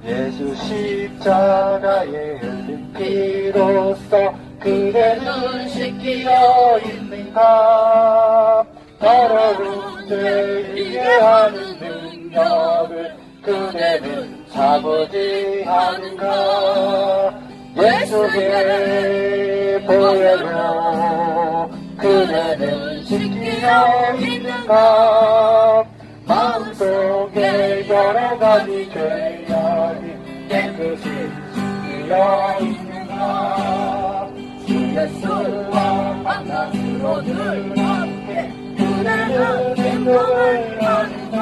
예수 십자가에 흘린 피로써 그대 눈 씻기어 있는가. 더러운 죄 이해하는 능력을 그대는 자부지하는가. 예수의 보혈로 그대는 씻기어 있는가. 마음속에 여러가지 죄악이 깨끗이 씻기어 있는가. 주 예수와 만남으로 늘 함께 그대는 행복을 하는가.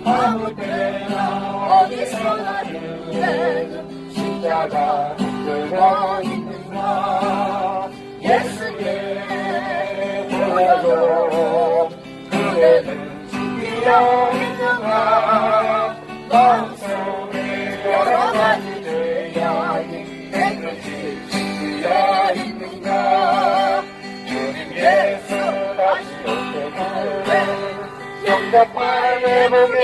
아무 때나 어디서나 그대는 십자가 들고 있는가. 예수의 보혈로 그대는 씻기어 있는가. 마음속에 여러가지 죄악이 깨끗이 씻기어 있는가. 주님 예수 다시 올 때 그대 영접할 회복이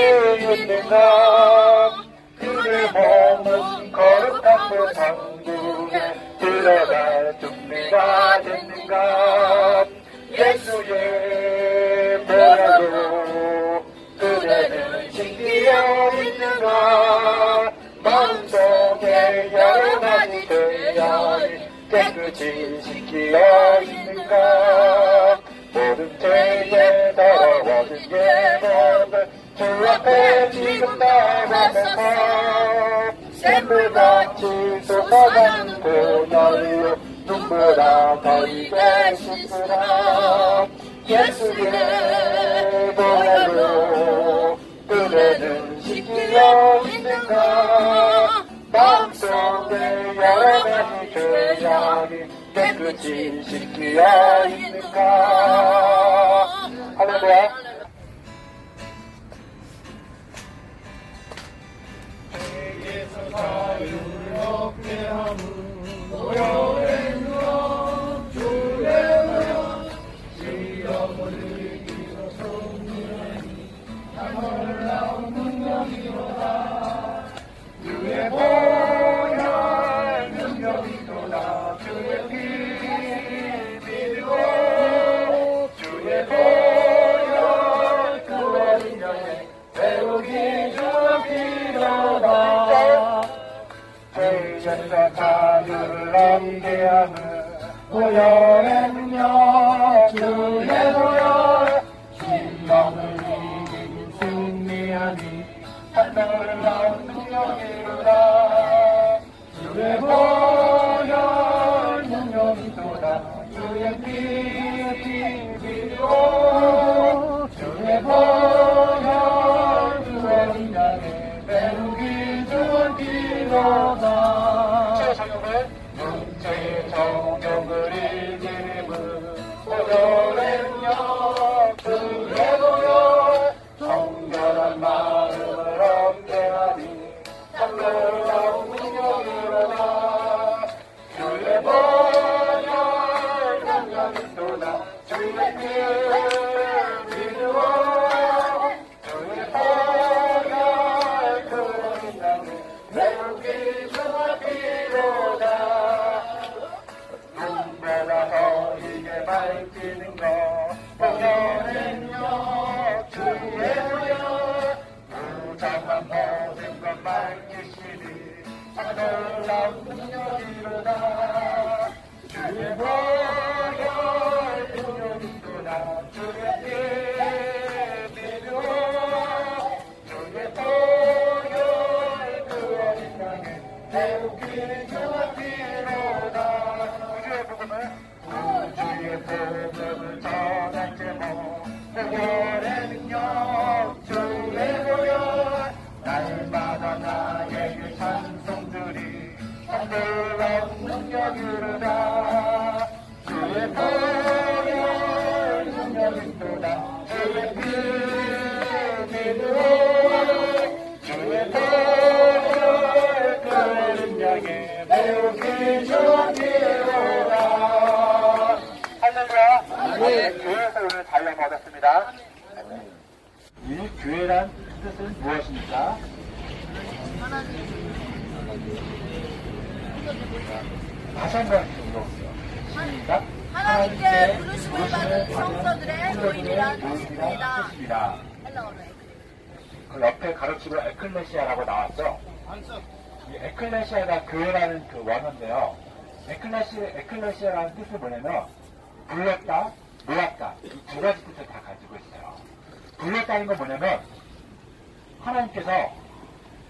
있는가. 그대 몸은 거룩한 그 상중에 들어갈 준비가 됐는가. 예수의 보혈로 그대는 씻기어 있는가. 마음속에 여러가지 죄악이 깨끗이 씻기어 있는가. 모든 죄에 더러워진 예복을 주 앞에 지금 나가면서 샘물같이 쏟아가는 보혈로 눈보라 버리게 씻으라. 예수의 보혈로 그대는 씻기어 있는가. 마음속에 여러가지 죄악이 깨끗이 씻기어 있는가. 할렐루야. 죄에서 자유를 얻게 하무 보혈의 능력 주의 보혈 시험을 이기고 승리하니 참 놀라운 능력이로다. 주의 보혈 능력이로다. 주의 피 믿고 주의 보혈 그 어린 양의 배우기 주옵기로다. 죄에서 자유를 얻게 하는 보혈의 능력 주의 보혈 신령을 이기고 승리하니 하늘을 나온 능력이로다. 주의 보혈 능력이로다. 주의 피 믿고 주의 보혈 그 어린 양의 배우기 주옵기로다. 육체의 정욕을 이기는 보혈의 능력 주의 보혈 정결한 마음을 얻게 하니 참 놀라운 능력이로다. 주의 보혈 능력이로다. 주의 피 믿고 주의 보혈 그 어린 양의 배우기 주옵기로다. 눈보라서 이게 밝히는 것 보혈의 능력 주의 보혈 부정한 모든 것 밝히시니 참 놀라운 능력이로다. 주의 보혈 능력이로다. 주의 피 믿고 주의 보혈 그 어린 양의 배우기 주옵기로다. 우주의 복음을 전할게모 보혈의 능력 주의 보혈 날마다 나에게 찬송들이 참 놀라운 능력이로다. 주의 보혈 능력이로다. 주의 피 믿고 주의 보혈 그 어린 양의 배우기 주옵기로다. 할렐루야. 교회에서 오늘 다이어를 얻었습니다. 이 교회란 뜻은 무엇입니까? 다시 한번 읽어보세요. 시작. 하나님께 부르심을 받은 성도들의 모임이란 뜻입니다. 그 옆에 가로치고 에클레시아라고 나왔죠? 이 에클레시아가 교회라는 그 원어인데요. 에클레시아라는 뜻이 뭐냐면 불렀다, 모았다 이 두 가지 뜻을 다 가지고 있어요. 불렀다는 건 뭐냐면 하나님께서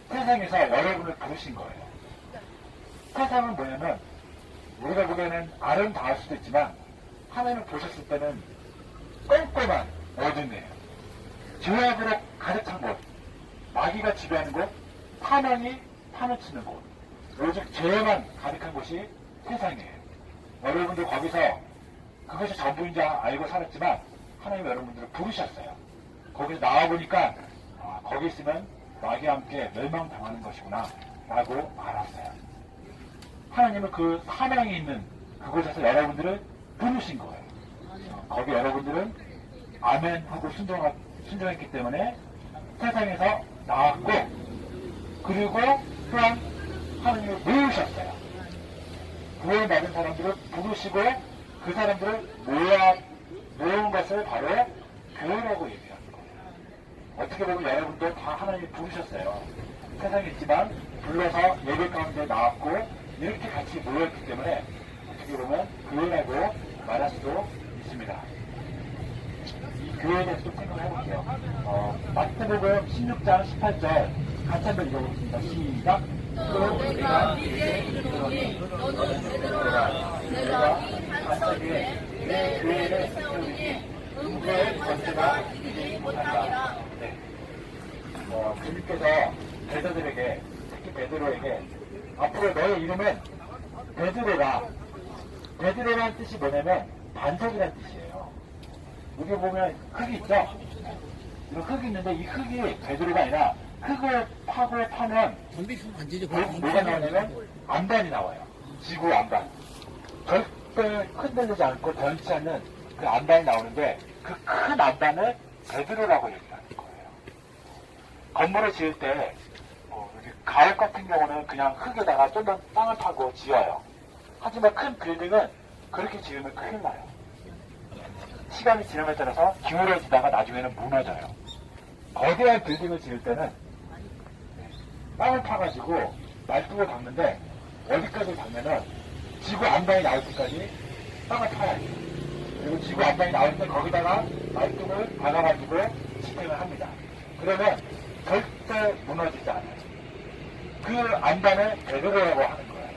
세상에서 여러분을 부르신 거예요. 세상은 뭐냐면 우리가 보기에는 아름다울 수도 있지만 하나님을 보셨을 때는 꼼꼼한 어둠이에요. 죄악으로 가득 찬 곳, 마귀가 지배하는 곳, 사망이 파묻히는 곳, 오직 죄만 가득한 곳이 세상이에요. 여러분들 거기서 그것이 전부인 줄 알고 살았지만 하나님 여러분들을 부르셨어요. 거기서 나와보니까 거기 있으면 마귀와 함께 멸망당하는 것이구나 라고 알았어요. 하나님은 그 사망이 있는 그곳에서 여러분들을 부르신 거예요. 거기 여러분들은 아멘 하고 순종했기 때문에 세상에서 나왔고, 그리고 또한 하나님을 모으셨어요. 구원받은 사람들을 부르시고 그 사람들을 모은 것을 바로 교회라고 얘기하는 거예요. 어떻게 보면 여러분도 다 하나님이 부르셨어요. 세상에 있지만 불러서 예배 가운데 나왔고 이렇게 같이 모였기 때문에 어떻게 보면 교회라고 말할 수도 있습니다. 이 교회에 대해서 좀 생각을 해볼게요. 마태복음 16장 18절 같이 한번 읽어보겠습니다. 시작. 또 내가 이제 이르노니 너는 베드로라. 내가 이 반석 위에 내 교회를 세우니 음부의 권세가 이기지 못하리라. 네. 주님께서 베드로에게, 특히 베드로에게 앞으로 너의 이름은 베드로라. 베드로라는 뜻이 뭐냐면 반석이라는 뜻이에요. 여기 보면 흙이 있죠? 이런 흙이 있는데 이 흙이 베드로가 아니라 흙을 파면 뭐가 나오냐면 안반이 나와요. 지구 안반. 절대 흔들리지 않고 변치 않는 그 안반이 나오는데 그 큰 안반을 베드로라고 얘기하는 거예요. 건물을 지을 때 가옥 같은 경우는 그냥 흙에다가 좀 더 땅을 파고 지어요. 하지만 큰 빌딩은 그렇게 지으면 큰일 나요. 시간이 지남에 따라서 기울어지다가 나중에는 무너져요. 거대한 빌딩을 지을 때는 땅을 파가지고 말뚝을 박는데 어디까지 박냐면 지구 안방이 나올 때까지 땅을 파야 돼요. 그리고 지구 안방이 나올 때 거기다가 말뚝을 박아가지고 지탱을 합니다. 그러면 절대 무너지지 않아요. 그 안반을 베드로라고 하는 거예요.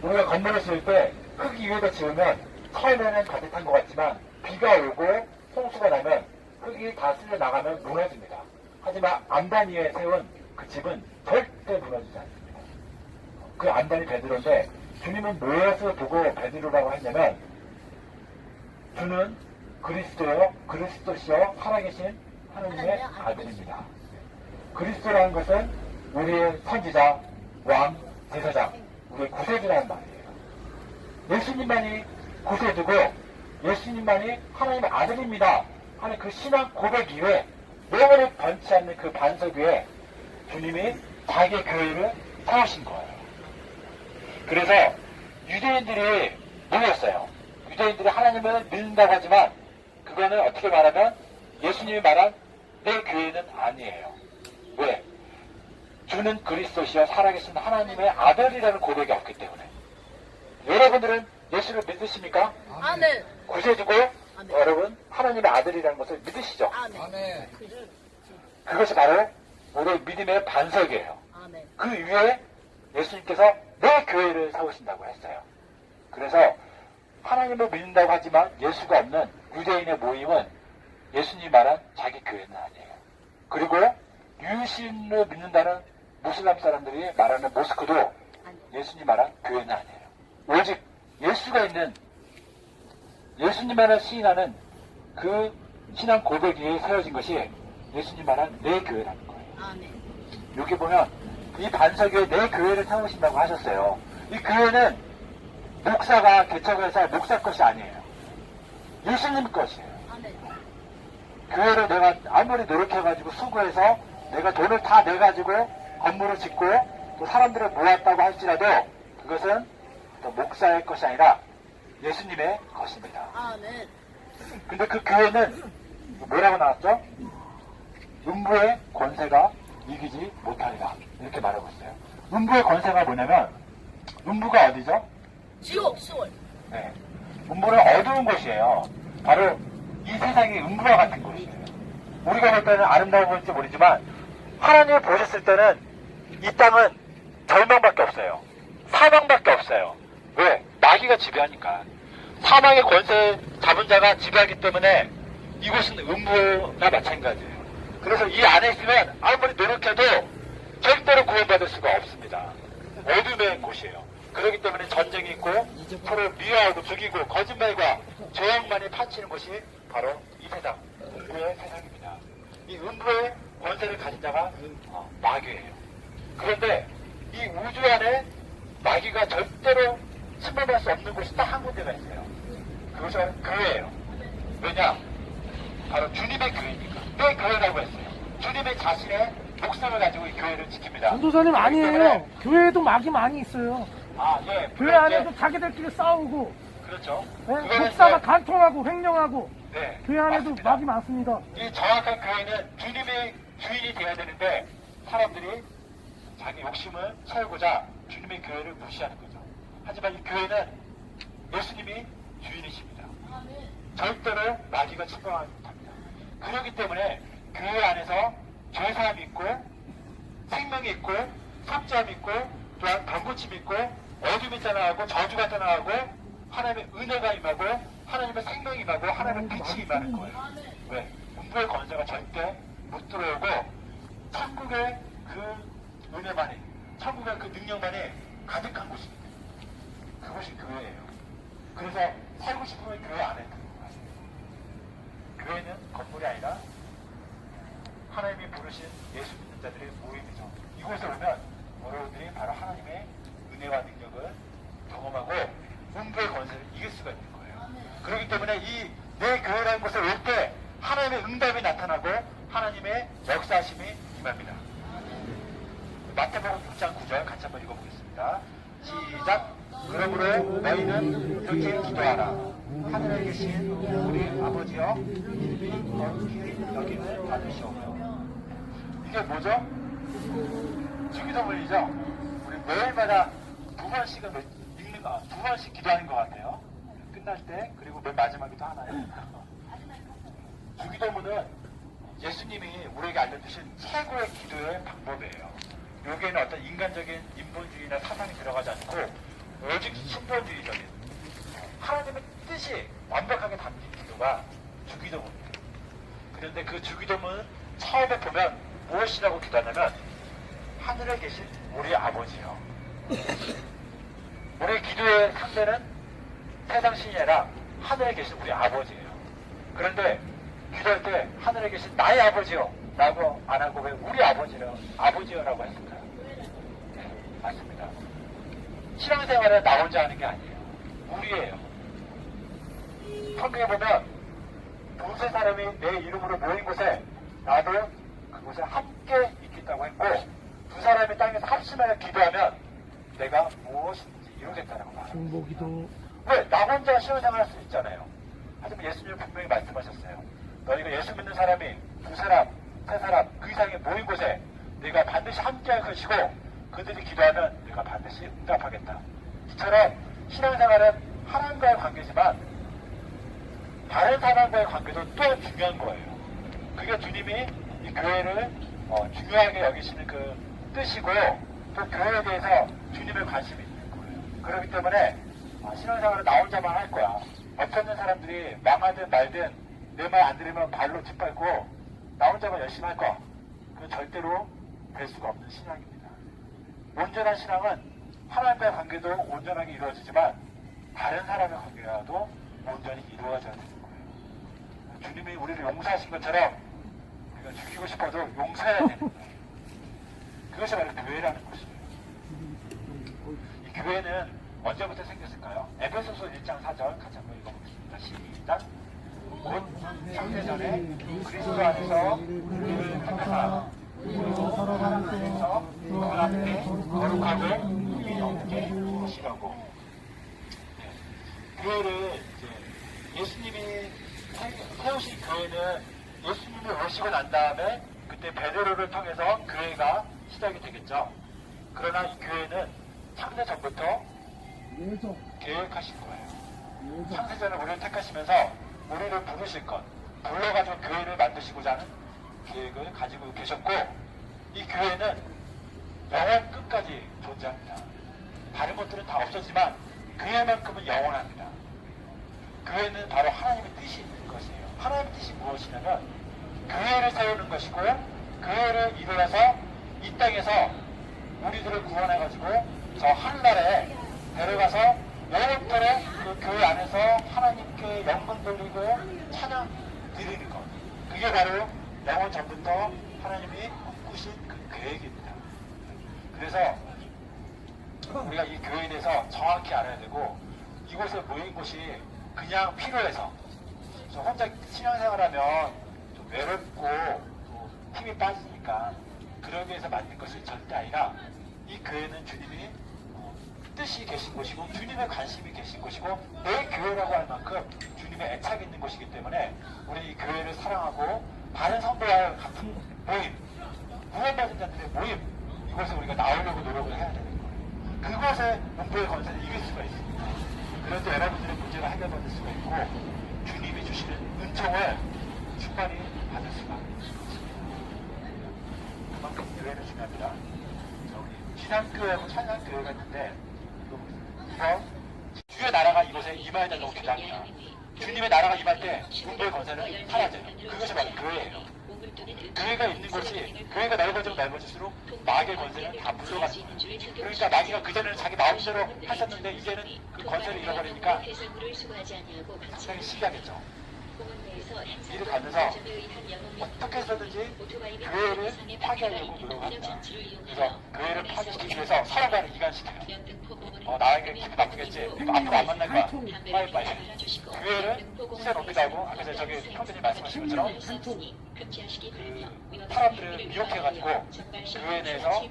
우리가 건물을 지을 때 흙 위에다 지으면 처음에는 가득한 것 같지만 비가 오고 홍수가 나면 흙이 다 쓸려 나가면 무너집니다. 하지만 안반 위에 세운 그 집은 절대 무너지지 않습니다. 그 안반이 베드로인데 주님은 무엇을 보고 베드로라고 했냐면 주는 그리스도시요 살아계신 하나님의 아들입니다. 그리스도라는 것은 우리의 선지자, 왕, 제사장, 우리의 구세주라는 말이에요. 예수님만이 구세주고 예수님만이 하나님의 아들입니다 하는 그 신앙 고백 이후에 영원히 변치 않는 그 반석 위에 주님이 자기의 교회를 세우신 거예요. 그래서 유대인들이 모였어요. 유대인들이 하나님을 믿는다고 하지만 그거는 어떻게 말하면 예수님이 말한 내 교회는 아니에요. 왜? 주는 그리스도시여 살아계신 하나님의 아들이라는 고백이 없기 때문에. 여러분들은 예수를 믿으십니까? 아멘. 구세주고 여러분 하나님의 아들이라는 것을 믿으시죠? 아멘. 그것이 바로 우리의 믿음의 반석이에요. 아멘. 그 위에 예수님께서 내 교회를 세우신다고 했어요. 그래서 하나님을 믿는다고 하지만 예수가 없는 유대인의 모임은 예수님이 말한 자기 교회는 아니에요. 그리고 유신을 믿는다는 무슬람 사람들이 말하는 모스크도 예수님 말한 교회는 아니에요. 오직 예수가 있는 예수님만을 시인하는 그 신앙 고백 위에 세워진 것이 예수님 말한 내 교회라는 거예요. 아멘. 여기 보면 이 반석 위에 내 교회를 세우신다고 하셨어요. 이 교회는 목사가 개척해서 목사 것이 아니에요. 예수님 것이에요. 아멘. 교회를 내가 아무리 노력해가지고 수고해서 내가 돈을 다 내가지고 건물을 짓고 또 사람들을 모았다고 할지라도 그것은 어떤 목사의 것이 아니라 예수님의 것입니다. 아멘. 근데 그 교회는 뭐라고 나왔죠? 음부의 권세가 이기지 못하리라 이렇게 말하고 있어요. 음부의 권세가 뭐냐면 음부가 어디죠? 지옥, 시월. 네. 음부는 어두운 곳이에요. 바로 이 세상이 음부와 같은 곳이에요. 우리가 볼 때는 아름다워 보일지 모르지만 하나님을 보셨을 때는 이 땅은 절망밖에 없어요. 사망밖에 없어요. 왜? 마귀가 지배하니까. 사망의 권세 잡은 자가 지배하기 때문에 이곳은 음부나 마찬가지예요. 그래서 이 안에 있으면 아무리 노력해도 절대로 구원받을 수가 없습니다. 어둠의 곳이에요. 그렇기 때문에 전쟁이 있고 서로 미워하고 죽이고 거짓말과 죄악만이 파치는 곳이 바로 이 세상, 음부의 세상입니다. 이 음부의 권세를 가진 자가 마귀예요. 그런데 이 우주 안에 마귀가 절대로 침범할 수 없는 곳이 딱 한 군데가 있어요. 그것은 교회예요. 왜냐? 바로 주님의 교회니까. 왜 교회라고 했어요? 주님의 자신의 목숨을 가지고 이 교회를 지킵니다. 전도사님 아니에요. 교회에도 막이 많이 있어요. 아, 예. 교회 안에도 자기들끼리 싸우고, 그렇죠. 네? 그거는 목사가 이제- 간통하고 횡령하고, 네, 교회 안에도 맞습니다. 막이 많습니다. 이 정확한 교회는 주님의 주인이 되어야 되는데 사람들이 자기 욕심을 채우고자 주님의 교회를 무시하는 거죠. 하지만 이 교회는 예수님이 주인이십니다. 절대로 마귀가 침범하지 못합니다. 그렇기 때문에 교회 안에서 죄사함이 있고 생명이 있고 섭자함이 있고 또한 병고침이 있고 어둠이 떠나가고 저주가 떠나가고 하나님의 은혜가 임하고 하나님의 생명이 임하고 하나님의 빛이 임하는 거예요. 왜? 음부의 권세가 절대 못 들어오고 천국의 그 은혜만이 천국의 그 능력만이 가득한 곳입니다. 그것이 교회예요. 그래서 살고 싶으면 교회 안에 들어가세요. 교회는 건물이 아니라 하나님이 부르신 예수 믿는 자들의 모임이죠. 이곳에 오면 여러분들이 바로 하나님의 은혜와 능력을 경험하고 음부의 권세를 이길 수가 있는 거예요. 그렇기 때문에 이 내 교회라는 곳에 올 때 하나님의 응답이 나타나고 하나님의 역사하심이 임합니다. 마태복음 6장 9절 같이 한번 읽어보겠습니다. 시작. 그러므로 너희는 이렇게 기도하라. 하늘에 계신 우리 아버지여 이름이 거룩히 여김을 받으시오며. 이게 뭐죠? 주기도문이죠. 우리 매일마다 두 번씩은 두 번씩 기도하는 것 같아요. 끝날 때 그리고 맨 마지막에도 하나요. 주기도문은 예수님이 우리에게 알려주신 최고의 기도의 방법이에요. 여기에는 어떤 인간적인 인본주의나 사상이 들어가지 않고 오직 신본주의적인 하나님의 뜻이 완벽하게 담긴 기도가 주기도문입니다. 그런데 그 주기도문 처음에 보면 무엇이라고 기도하냐면 하늘에 계신 우리 아버지요. 우리 기도의 상대는 세상 신이 아니라 하늘에 계신 우리 아버지예요. 그런데 기도할 때 하늘에 계신 나의 아버지요 라고 안 하고 왜 우리 아버지요라고 했을까요? 네, 맞습니다. 신앙생활은 나 혼자 하는 게 아니에요. 우리예요. 성경에 보면 두세 사람이 내 이름으로 모인 곳에 나도 그곳에 함께 있겠다고 했고 두 사람이 땅에서 합심하여 기도하면 내가 무엇인지 이루겠다라고 말합니다. 중보기도. 왜? 나 혼자 신앙생활 할 수 있잖아요. 하지만 예수님은 분명히 말씀하셨어요. 너희가 예수 믿는 사람이 두 사람, 세 사람 그 이상이 모인 곳에 내가 반드시 함께할 것이고 그들이 기도하면 내가 반드시 응답하겠다. 이처럼 신앙생활은 하나님과의 관계지만 다른 사람과의 관계도 또한 중요한 거예요. 그게 주님이 이 교회를 중요하게 여기시는 그 뜻이고 또 교회에 대해서 주님의 관심이 있는 거예요. 그렇기 때문에 신앙생활은 나 혼자만 할 거야. 옆에 있는 사람들이 망하든 말든 내 말 안 들으면 발로 짓밟고 나 혼자만 열심히 할 거야. 그건 절대로 될 수가 없는 신앙입니다. 온전한 신앙은 하나님과의 관계도 온전하게 이루어지지만 다른 사람의 관계와도 온전히 이루어져야 되는 거예요. 주님이 우리를 용서하신 것처럼 우리가 죽이고 싶어도 용서해야 되는 거예요. 그것이 바로 교회라는 것이에요. 이 교회는 언제부터 생겼을까요? 에베소서 1장 4절 같이 한번 읽어보겠습니다. 시작. 곧 창세전에 그리스도 안에서 우리를 택하사 그리고 살아가면서 그 앞에 거룩하고 의미 없게 하시라고. 교회를 이제 예수님이 세우신 교회는 예수님이 오시고 난 다음에 그때 베드로를 통해서 교회가 시작이 되겠죠. 그러나 이 교회는 창세 전부터 계획하신 거예요. 창세전에 우리를 택하시면서 우리를 부르실 것, 불러가지고 교회를 만드시고자 하는 계획을 가지고 계셨고, 이 교회는 영원 끝까지 존재합니다. 다른 것들은 다 없었지만 교회만큼은 영원합니다. 교회는 바로 하나님의 뜻이 있는 것이에요. 하나님의 뜻이 무엇이냐면 교회를 세우는 것이고, 교회를 이루어서 이 땅에서 우리들을 구원해가지고 저 하늘나라에 데려가서 영원토록 그 교회 안에서 하나님께 영광 돌리고 찬양 드리는 것. 그게 바로 영원 전부터 하나님이 꾸신 그 계획입니다. 그래서 우리가 이 교회에 대해서 정확히 알아야 되고, 이곳에 모인 곳이 그냥 필요해서, 저 혼자 신앙생활하면 좀 외롭고 또 힘이 빠지니까 그러기 위해서 만든 것이 절대 아니라, 이 교회는 주님이 뜻이 계신 곳이고 주님의 관심이 계신 곳이고 내 교회라고 할 만큼 주님의 애착이 있는 곳이기 때문에 우리 이 교회를 사랑하고 다른 성도와 같은 모임, 구원받은 자들의 모임, 이곳에 우리가 나오려고 노력을 해야 되는 거예요. 그것에 문제의 권세를 이길 수가 있습니다. 그런데 여러분들의 문제가 해결받을 수가 있고 주님이 주시는 은총을 충만히 받을 수가 있습니다. 그만큼 교회는 중요합니다. 저기 지상교회하고 찬양교회가 있는데, 이거 주의 나라가 이곳에 임하여 달라고 기도합니다. 주님의 나라가 임할 때 문제의 권세는 사라져요. 그것이 바로 교회예요. 교회가 있는 곳이, 교회가 넓어지고 넓어질수록 마귀의 권세는 다 물러가는 거예요. 그러니까 마귀가 그전에는 자기 마음대로 하셨는데 이제는 그 권세를 잃어버리니까 상당히 신기하겠죠. 이를 가면서 어떻게 해서든지 교회를 파괴하려고 노력합니다. 그래서 교회를 파괴시키기 위해서 서로간을 이간시켜요. 나에게 기분 나쁘겠지? 이거 앞으로 안 만날 거야. 빨리빨리. 교회를 시세 높이도 하고, 아까 저기 형제님 말씀하신 것처럼 그 사람들을 미혹해가지고 교회 내에서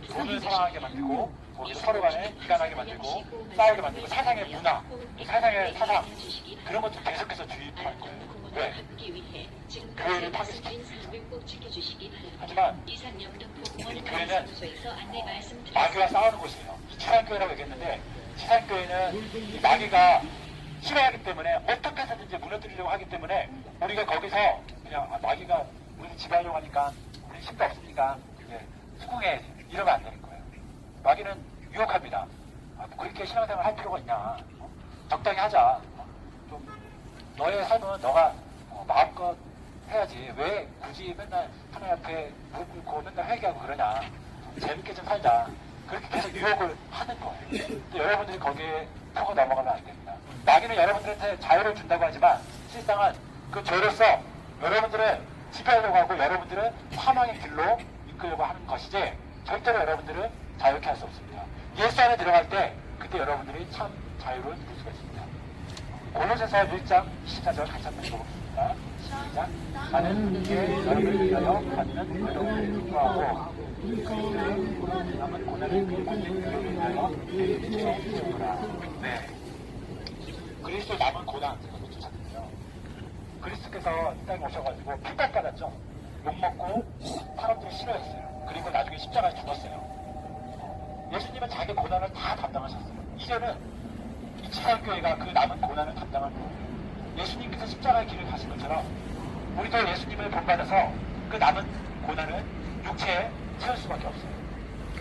돈을 사랑하게 만들고, 거기 서로 간에 이간하게 만들고, 싸우게 만들고, 사상의 문화, 사상의 사상, 그런 것들 계속해서 주입할 거예요. 왜? 교회를 파괴시키기 위해서. 하지만 이 교회는 마귀와 싸우는 곳이에요. 이 지상교회라고 얘기했는데, 지상교회는 이 마귀가 싫어하기 때문에 어떻게 해서든지 무너뜨리려고 하기 때문에 우리가 거기서 그냥 마귀가 우리를 지배하려고 하니까 우리 힘도 없으니까 이제 수긍해, 이러면 안 되는 거예요. 마귀는 유혹합니다. 그렇게 신앙생활 할 필요가 있냐? 적당히 하자. 좀 너의 삶은 너가 마음껏 해야지. 왜 굳이 맨날 하나님 앞에 무릎 꿇고 맨날 회개하고 그러냐? 재밌게 좀 살자. 그렇게 계속 유혹을 하는 거예요. 근데 여러분들이 거기에 타고 넘어가면 안 됩니다. 마귀는 여러분들한테 자유를 준다고 하지만 실상은 그 죄로서 여러분들을 지배하려고 하고 여러분들을 사망의 길로 이끌려고 하는 것이지, 절대로 여러분들을 자유케 할 수 없습니다. 예수 안에 들어갈 때 그때 여러분들이 참 자유를 누릴 수가 있습니다. 골로새서 1장 24절 같이 한번 읽어보겠습니다. 시작. 나는 이게 여러분을 위하여 받는 어려움을 기뻐하고 그리스도의 남은 고난을 받는 여러분을 위하여 기뻐하노라. 네. 그리스도 남은 고난, 제가 쫓았는데요. 그리스도께서 이 땅에 오셔가지고 핍박받았죠. 욕먹고 사람들이 싫어했어요. 그리고 나중에 십자가에 죽었어요. 예수님은 자기 고난을 다 담당하셨어요. 이제는 이 지상교회가 그 남은 고난을 담당할 거예요. 예수님께서 십자가의 길을 가신 것처럼 우리도 예수님을 본받아서 그 남은 고난을 육체에 채울 수밖에 없어요.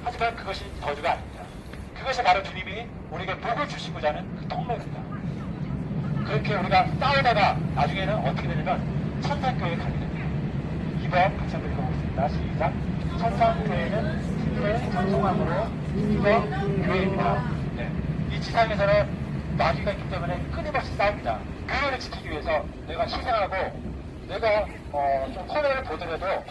하지만 그것이 거주가 아닙니다. 그것이 바로 주님이 우리에게 복을 주시고자 하는 그 통로입니다. 그렇게 우리가 싸우다가 나중에는 어떻게 되냐면 천상교회에 가게 됩니다. 2번 같이 한번 읽어보겠습니다. 시작. 천상교회는 신의 전송함으로 이번 교회입니다. 네. 이 지상에서는 마귀가 있기 때문에 끊임없이 싸웁니다. 교회를 지키기 위해서 내가 희생하고 내가 좀 손해를 보더라도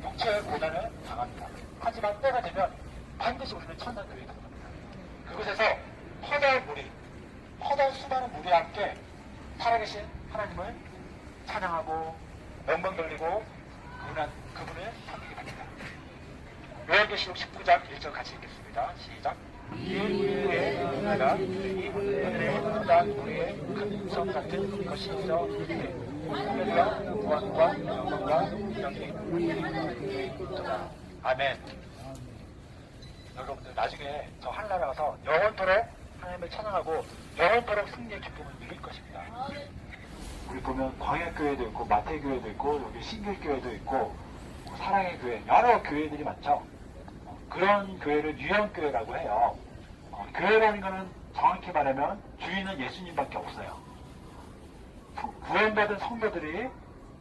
육체의 고난을 당합니다. 하지만 때가 되면 반드시 우리는 천상교회에 갑니다. 그곳에서 허다한 무리, 허다한 수많은 무리와 함께 살아계신 하나님을 찬양하고 영광 돌리고 그분을 섬기게 됩니다. 요한계시록 19장 1절 같이 읽겠습니다. 시작. 이에 내가 이 하늘에 쏟아 우리의 금성 같은 것이 있어 이르되 하늘과 구원과 영광과 영이 우리에게 있도다. 아멘. 여러분들 나중에 저 하늘나라 가서 영원토록 하나님을 찬양하고 영원토록 승리의 기쁨을 누릴 것입니다. 우리 보면 광야교회도 있고 마태교회도 있고 여기 신길교회도 있고 사랑의 교회 여러 교회들이 많죠. 그런 교회를 유형교회라고 해요. 교회라는 것은 정확히 말하면 주인은 예수님밖에 없어요. 구원받은 성도들이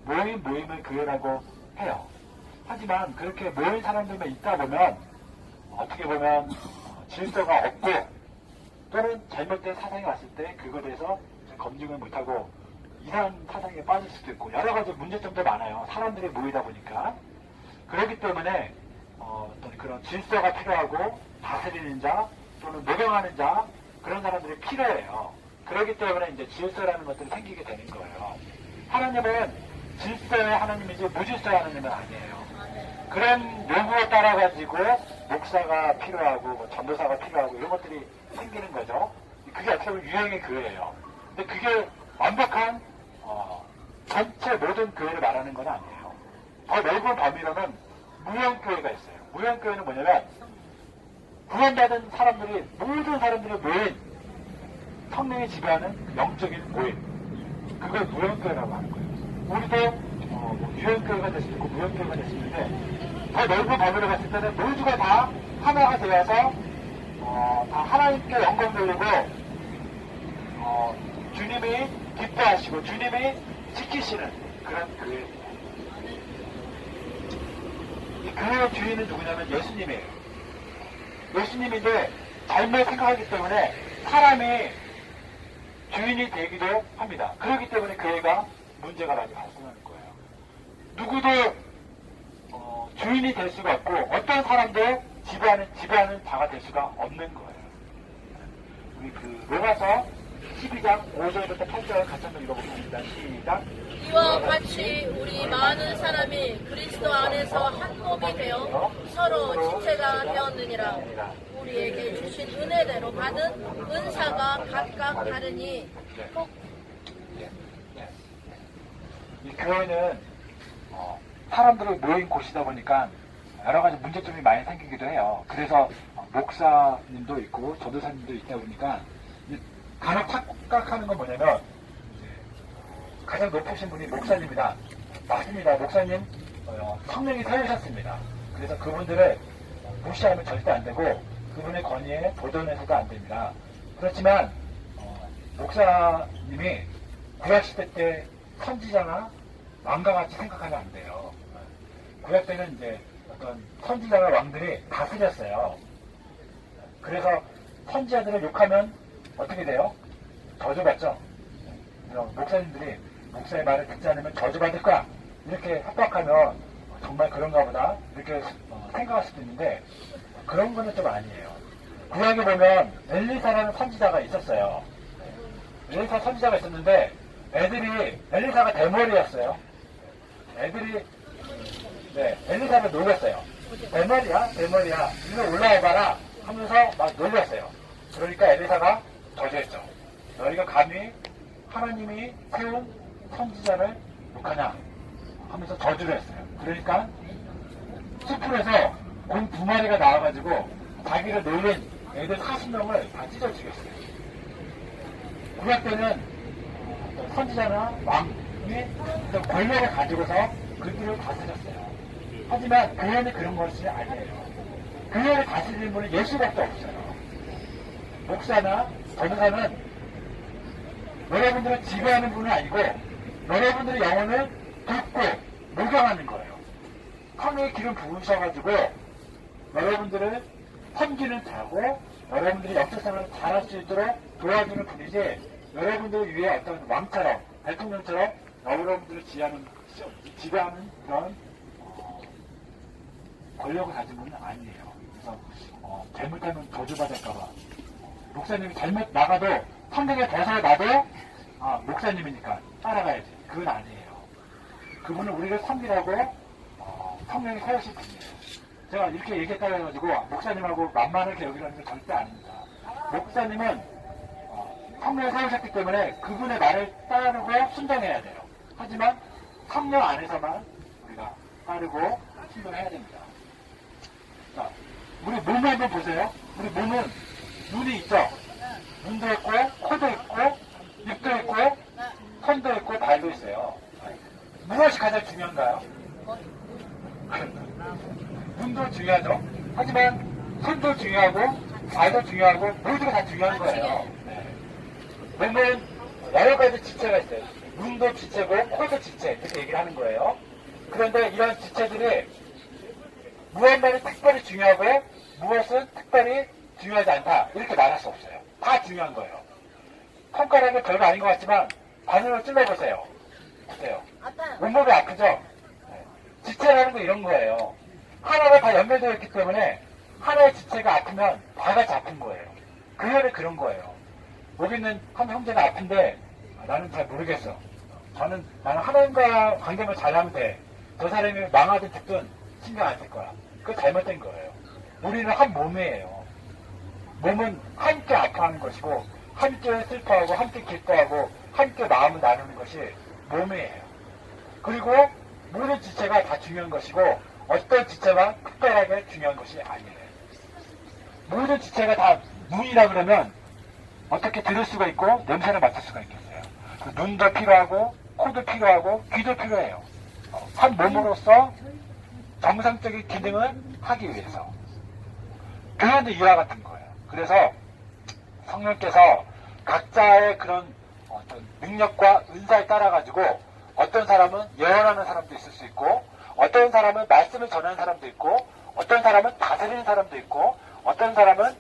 모인 모임을 교회라고 해요. 하지만 그렇게 모인 사람들만 있다 보면 어떻게 보면 질서가 없고 또는 잘못된 사상이 왔을 때 그거에 대해서 검증을 못하고 이상한 사상에 빠질 수도 있고 여러 가지 문제점도 많아요. 사람들이 모이다 보니까. 그렇기 때문에 어떤 그런 질서가 필요하고 다스리는 자 또는 노경하는 자 그런 사람들이 필요해요. 그렇기 때문에 이제 질서라는 것들이 생기게 되는 거예요. 하나님은 질서의 하나님이지 무질서의 하나님은 아니에요. 그런 요구에 따라 가지고 목사가 필요하고 뭐 전도사가 필요하고 이런 것들이 생기는 거죠. 그게 어떻게 보면 유형의 교회예요. 근데 그게 완벽한 전체 모든 교회를 말하는 건 아니에요. 더 넓은 범위로는 무형교회가 있어요. 무형교회는 뭐냐면 구원받은 사람들이 모든 사람들이 모인 성령이 지배하는 영적인 모임 그걸 무형교회라고 하는 거예요. 우리도 유형교회가 될 수도 있고 무형교회가 될 수 있는데 더 넓은 범위로 갔을 때는 모두가 다 하나가 되어서 다 하나님께 영광 돌리고 주님이 기뻐하시고 주님이 지키시는 그런 교회입니다. 이 교회의 주인은 누구냐면 예수님이에요. 예수님인데 잘못 생각하기 때문에 사람이 주인이 되기도 합니다. 그렇기 때문에 교회가 문제가 많이 발생하는 거예요. 누구도 주인이 될 수가 없고 어떤 사람도 지배하는 자가 될 수가 없는 거예요. 우리 로마서 12장 5절부터 8절 같이 한번 읽어보겠습니다. 시작. 이와 같이 우리 많은 사람이 그리스도 안에서 한 몸이 되어 서로 지체가 되었느니라. 우리에게 주신 은혜대로 받은 은사가 각각 다르니 이 교회는 사람들이 모인 곳이다 보니까 여러 가지 문제점이 많이 생기기도 해요. 그래서 목사님도 있고 전도사님도 있다 보니까 간혹 착각하는 건 뭐냐면 가장 높으신 분이 목사님이다. 맞습니다. 목사님 성령이 세우셨습니다. 그래서 그분들을 무시하면 절대 안 되고 그분의 권위에 도전해서도 안 됩니다. 그렇지만 목사님이 구약시대 때 선지자나 왕과 같이 생각하면 안 돼요. 구약 때는 이제 어떤 선지자나 왕들이 다스렸어요. 그래서 선지자들을 욕하면 어떻게 돼요? 저주받죠. 목사님들이 목사의 말을 듣지 않으면 저주받을 거야. 이렇게 협박하면 정말 그런가 보다 이렇게 생각할 수도 있는데 그런 거는 좀 아니에요. 구약에 보면 엘리사라는 선지자가 있었어요. 엘리사 선지자가 있었는데 엘리사가 대머리였어요. 애들이 엘리사를 놀렸어요. 대머리야? 이리 올라와봐라 하면서 막 놀렸어요. 그러니까 엘리사가 저주했죠. 너희가 감히 하나님이 세운 선지자를 욕하냐 하면서 저주를 했어요. 그러니까 숲풀에서 곰 2마리가 나와가지고 자기를 놀린 애들 40명을 다 찢어 죽였어요. 구약 때는 선지자나 왕이 권력을 가지고서 그들을 다스렸어요. 하지만 교회는 그런 것이 아니에요. 교회를 다스리는 분은 예수밖에 없어요. 목사나 전도사는 여러분들을 지배하는 분은 아니고 여러분들의 영혼을 돕고 목양하는 거예요. 성령의 기름 부으셔가지고 여러분들을 섬기는 자고 여러분들이 역사생활을 잘할 수 있도록 도와주는 분이지 여러분들 위해 어떤 왕처럼 대통령처럼 여러분들을 지배하는 그런 권력을 가진 분은 아니에요. 그래서 잘못하면 저주받을까봐 목사님이 잘못 나가도 성경에 벗어나도 목사님이니까 따라가야지. 그건 아니에요. 그분은 우리를 섬기라고 성령이 세우실 분이에요. 제가 이렇게 얘기했다고 해가지고 목사님하고 만만하게 여기라는 게 절대 아닙니다. 목사님은 성령을 세우셨기 때문에 그분의 말을 따르고 순종해야 돼요. 하지만 성령 안에서만 우리가 따르고 순종해야 됩니다. 자, 우리 몸을 한번 보세요. 우리 몸은 눈이 있죠? 눈도 있고, 코도 있고, 입도 있고, 손도 있고, 발도 있어요. 무엇이 가장 중요한가요? 눈도 중요하죠. 하지만 손도 중요하고, 발도 중요하고, 모두가 다 중요한 거예요. 네. 몸은 여러 가지 지체가 있어요. 눈도 지체고, 코도 지체, 이렇게 얘기를 하는 거예요. 그런데 이런 지체들이 무엇만이 특별히 중요하고, 무엇은 특별히 중요하지 않다. 이렇게 말할 수 없어요. 다 중요한 거예요. 손가락은 별거 아닌 것 같지만 바늘로 찔러보세요. 보세요. 온몸이 아프죠? 네. 지체라는 거 이런 거예요. 하나가 다 연결되어 있기 때문에 하나의 지체가 아프면 다 같이 아픈 거예요. 그 혈이 그런 거예요. 여기 있는 한 형제가 아픈데 나는 잘 모르겠어. 나는 하나님과 관계만 잘하면 돼. 저 사람이 망하든 죽든 신경 안 쓸 거야. 그거 잘못된 거예요. 우리는 한 몸이에요. 몸은 함께 아파하는 것이고 함께 슬퍼하고 함께 기뻐하고 함께 마음을 나누는 것이 몸이에요. 그리고 모든 지체가 다 중요한 것이고 어떤 지체만 특별하게 중요한 것이 아니에요. 모든 지체가 다 눈이라 그러면 어떻게 들을 수가 있고 냄새를 맡을 수가 있겠어요. 눈도 필요하고 코도 필요하고 귀도 필요해요. 한 몸으로서 정상적인 기능을 하기 위해서. 교회도 이와 같은 거예요. 그래서 성령께서 각자의 그런 어떤 능력과 은사에 따라 가지고 어떤 사람은 예언하는 사람도 있을 수 있고 어떤 사람은 말씀을 전하는 사람도 있고 어떤 사람은 다스리는 사람도 있고 어떤 사람은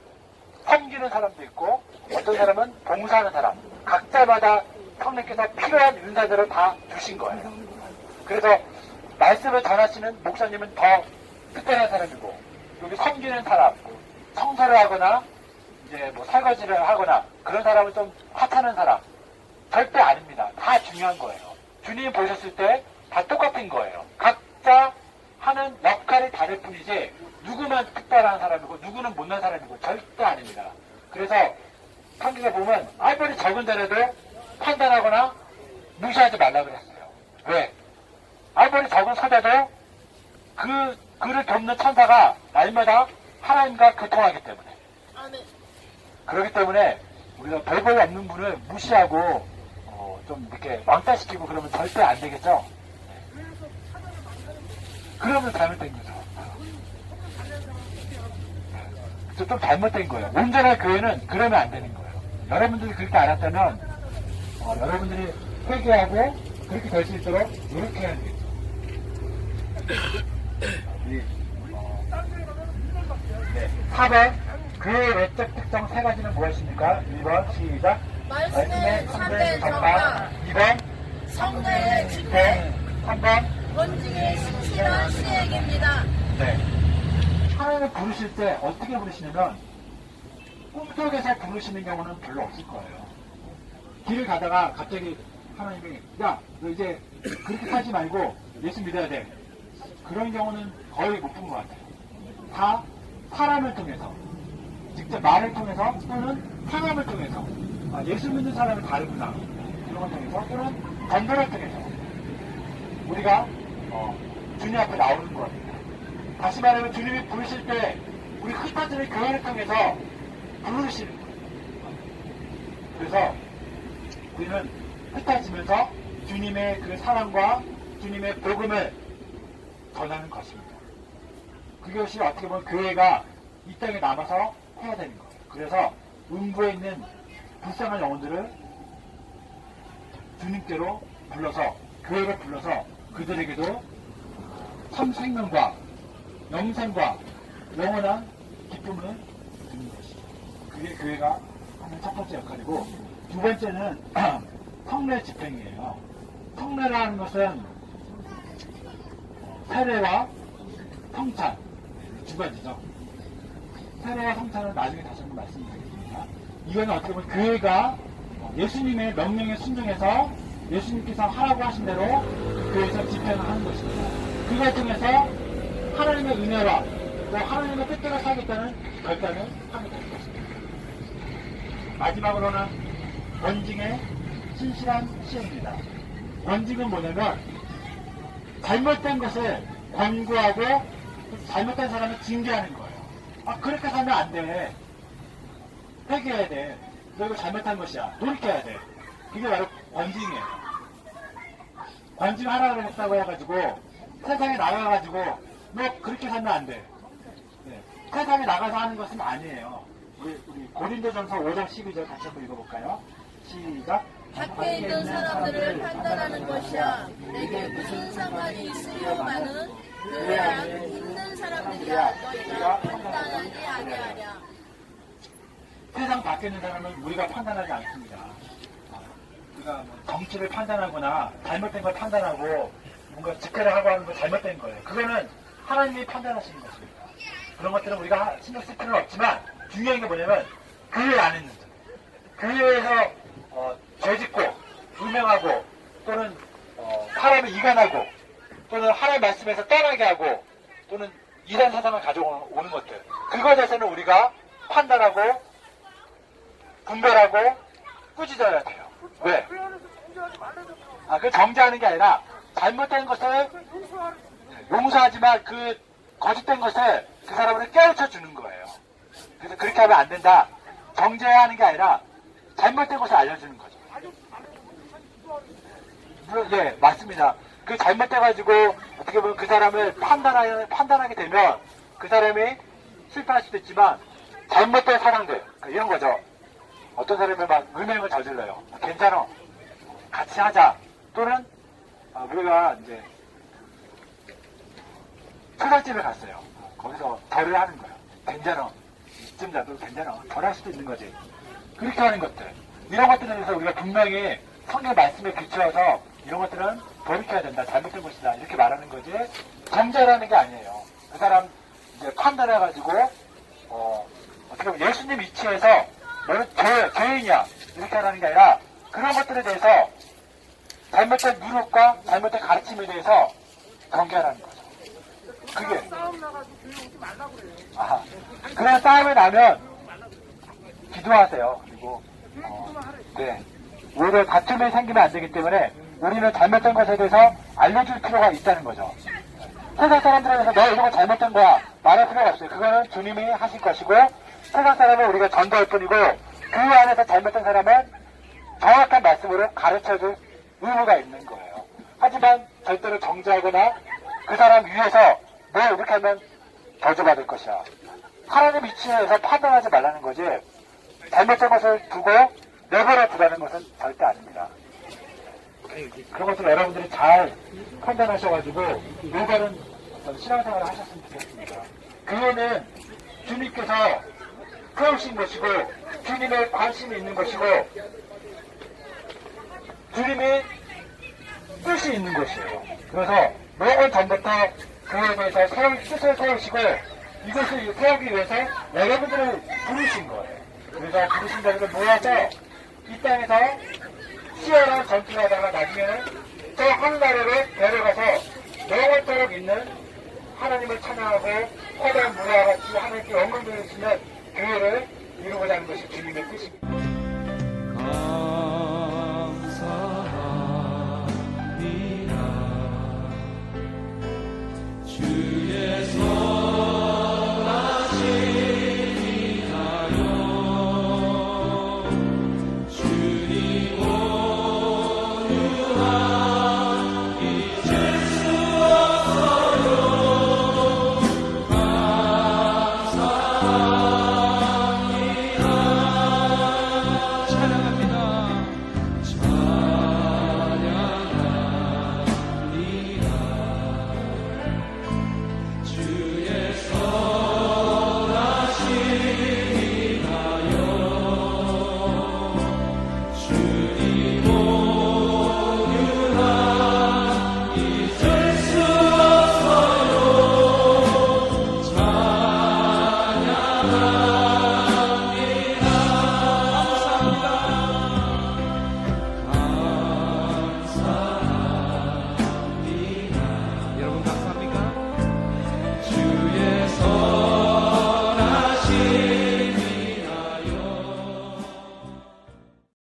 섬기는 사람도 있고 어떤 사람은 봉사하는 사람, 각자마다 성령께서 필요한 은사들을 다 주신 거예요. 그래서 말씀을 전하시는 목사님은 더 특별한 사람이고 여기 섬기는 사람, 청소를 하거나 이제 뭐 설거지를 하거나 그런 사람은 좀 하찮은 사람 절대 아닙니다. 다 중요한 거예요. 주님이 보셨을 때 다 똑같은 거예요. 각자 하는 역할이 다를 뿐이지 누구만 특별한 사람이고 누구는 못난 사람이고 절대 아닙니다. 그래서 성경에 보면 아무리 적은 자라도 판단하거나 무시하지 말라 그랬어요. 왜? 아무리 적은 소자도 그를 돕는 천사가 날마다 하나님과 교통하기 때문에. 그렇기 때문에 우리가 별거 없는 분을 무시하고 좀 이렇게 왕따시키고 그러면 절대 안 되겠죠? 그러면 잘못된 거죠. 좀 잘못된 거예요. 온전한 교회는 그러면 안 되는 거예요. 여러분들이 그렇게 안 했다면 여러분들이 회개하고 그렇게 될 수 있도록 노력해야 되겠죠. 네. 4번 그의 외적 특성 세 가지는 무엇입니까? 1번 시작. 말씀의 참된 정화, 2번 성례의 집회, 3번 번직의 신실한 시행입니다. 네. 하나님을 부르실 때 어떻게 부르시냐면 꿈속에서 부르시는 경우는 별로 없을 거예요. 길을 가다가 갑자기 하나님이 야, 너 이제 그렇게 살지 말고 예수 믿어야 돼. 그런 경우는 거의 못 본 것 같아요. 다 사람을 통해서 직접 말을 통해서 또는 상황을 통해서 예수 믿는 사람이 다르구나 이런 걸 통해서 또는 전도를 통해서 우리가 주님 앞에 나오는 겁니다. 다시 말하면 주님이 부르실 때 우리 흩어지는 교회를 통해서 부르시는 거예요. 그래서 우리는 흩어지면서 주님의 그 사랑과 주님의 복음을 전하는 것입니다. 그것이 어떻게 보면 교회가 이 땅에 남아서 해야 되는 거예요. 그래서 음부에 있는 불쌍한 영혼들을 주님께로 불러서 교회를 불러서 그들에게도 참 생명과 영생과 영원한 기쁨을 주는 것이죠. 그게 교회가 하는 첫 번째 역할이고 두 번째는 성례 집행이에요. 성례라는 것은 세례와 성찬 두 가지죠. 세례와 성찬은 나중에 다시 한번 말씀드리겠습니다. 이거는 어떻게 보면 교회가 예수님의 명령에 순종해서 예수님께서 하라고 하신 대로 교회에서 집행을 하는 것입니다. 그걸 통해서 하나님의 은혜와 또 하나님의 뜻대로 살겠다는 결단을 하게 되는 것입니다. 마지막으로는 원징의 신실한 시행입니다. 원징은 뭐냐면 잘못된 것을 권고하고 잘못된 사람을 징계하는 거예요. 아, 그렇게 살면 안 돼. 회개해야 돼. 너 이거 잘못한 것이야. 돌이켜야 돼. 이게 바로 권징이에요. 권징하라고 했다고 해가지고 세상에 나가가지고 너 그렇게 살면 안 돼. 네. 세상에 나가서 하는 것은 아니에요. 우리 고린도전서 5장 12절 같이 한번 읽어볼까요? 시작. 밖에 있는 사람들을 판단하는 것이야. 내게 무슨 상관이 있으려마는 그 안에 있는 사람들이야. 너희가 판단하지 아니하랴. 세상 밖에 있는 사람은 우리가 판단하지 않습니다. 우리가 뭐 정치를 판단하거나 잘못된 걸 판단하고 뭔가 집회를 하고 하는 거 잘못된 거예요. 그거는 하나님이 판단하시는 것입니다. 그런 것들은 우리가 신경 쓸 필요는 없지만 중요한 게 뭐냐면 교회 안에 있는 교회에서 죄짓고 불명하고 또는 사람을 이간하고 또는 하나님의 말씀에서 떠나게 하고 또는 이단 사상을 가져오는 것들, 그거에 대해서는 우리가 판단하고 분별하고 꾸짖어야 돼요. 왜? 그 정죄하는 게 아니라 잘못된 것을 용서하지만 그 거짓된 것을 그 사람을 깨우쳐 주는 거예요. 그래서 그렇게 하면 안 된다. 정죄하는 게 아니라 잘못된 것을 알려주는 거죠. 예, 맞습니다. 그 잘못돼가지고 어떻게 보면 그 사람을 판단하게 되면 그 사람이 실패할 수도 있지만 잘못된 사랑들, 이런 거죠. 어떤 사람이 막 음행을 저질러요. 괜찮아. 같이 하자. 또는 우리가 이제 초상집에 갔어요. 거기서 절을 하는 거예요. 괜찮아. 이쯤 자도 괜찮아. 절할 수도 있는 거지. 그렇게 하는 것들. 이런 것들에 대해서 우리가 분명히 성경 말씀에 비추어서 이런 것들은 돌이켜야 된다. 잘못된 것이다. 이렇게 말하는 거지. 정죄라는 게 아니에요. 그 사람 이제 판단해가지고 어떻게 보면 예수님 위치에서 너는 죄인이야. 이렇게 하라는 게 아니라 그런 것들에 대해서 잘못된 누룩과 잘못된 가르침에 대해서 경계하라는 거죠. 그게. 싸움 나가지고 교회 오지 말라고 그래요. 그런 싸움이 나면 기도하세요. 그리고 네. 오히려 다툼이 생기면 안 되기 때문에 우리는 잘못된 것에 대해서 알려줄 필요가 있다는 거죠. 세상 사람들에 대해서 너 이런 거 잘못된 거야 말할 필요가 없어요. 그거는 주님이 하실 것이고 세상 사람은 우리가 전도할 뿐이고 그 안에서 잘못된 사람은 정확한 말씀으로 가르쳐줄 의무가 있는 거예요. 하지만 절대로 정죄하거나 그 사람 위에서 너 이렇게 하면 저주받을 것이야. 하나님 위치에서 판단하지 말라는 거지 잘못된 것을 두고 내버려 두라는 것은 절대 아닙니다. 그런 것을 여러분들이 잘 판단하셔가지고 올바른 신앙생활을 하셨으면 좋겠습니다. 교회는 주님께서 세우신 것이고 주님의 관심이 있는 것이고 주님의 뜻이 있는 것이에요. 그래서 mno은 전부터 교회에 대해서 뜻을 세우시고 이것을 세우기 위해서 여러분들을 부르신 거예요. 그래서 부르신 자들을 모아서 이 땅에서 치열한 전투를 하다가 나중에는 저 하늘나라로 데려가서 영원토록 있는 하나님을 찬양하고 화려한 무화과 같이 하나님께 영광 돌리시는 교회를 이루고자 하는 것이 주님의 뜻입니다. 주님 온유한